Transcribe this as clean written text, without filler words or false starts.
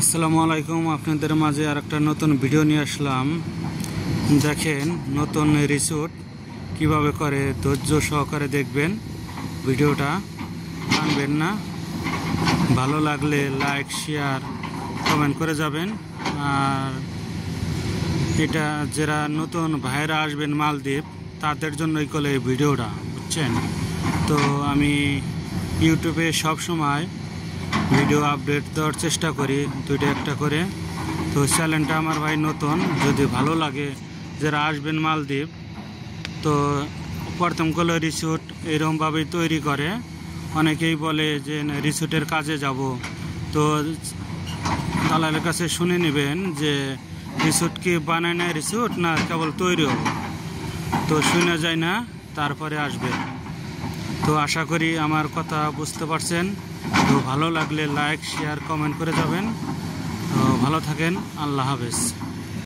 আসসালামু আলাইকুম। আপনাদের মাঝে আরেকটা নতুন ভিডিও নিয়ে আসলাম। দেখেন নতুন রিসোর্ট কিভাবে করে, ধৈর্য সহকারে দেখবেন ভিডিওটা, টানবেন না। ভালো লাগলে লাইক শেয়ার কমেন্ট করে যাবেন। আর এটা যারা নতুন ভাইরা আসবেন মালদ্বীপ, তাদের জন্যই করলে এই ভিডিওটা, বুঝছেন তো। আমি ইউটিউবে সব সময় ভিডিও আপডেট দেওয়ার চেষ্টা করি, দুইটা একটা করে। তো চ্যানেলটা আমার ভাই নতুন, যদি ভালো লাগে যারা আসবেন মালদ্বীপ, তো প্রথম কলে রিসোর্ট এরকমভাবেই তৈরি করে। অনেকেই বলে যে রিসোর্টের কাজে যাব, তো দালালের কাছে শুনে নেবেন যে রিসোর্ট কি বানায় না রিসোর্ট না কেবল তৈরি হবে, তো শুনে যায় না তারপরে আসবে। তো আশা করি আমার কথা বুঝতে পারছেন। তো ভালো লাগলে লাইক শেয়ার কমেন্ট করে যাবেন। তো ভালো থাকেন, আল্লাহ হাফেজ।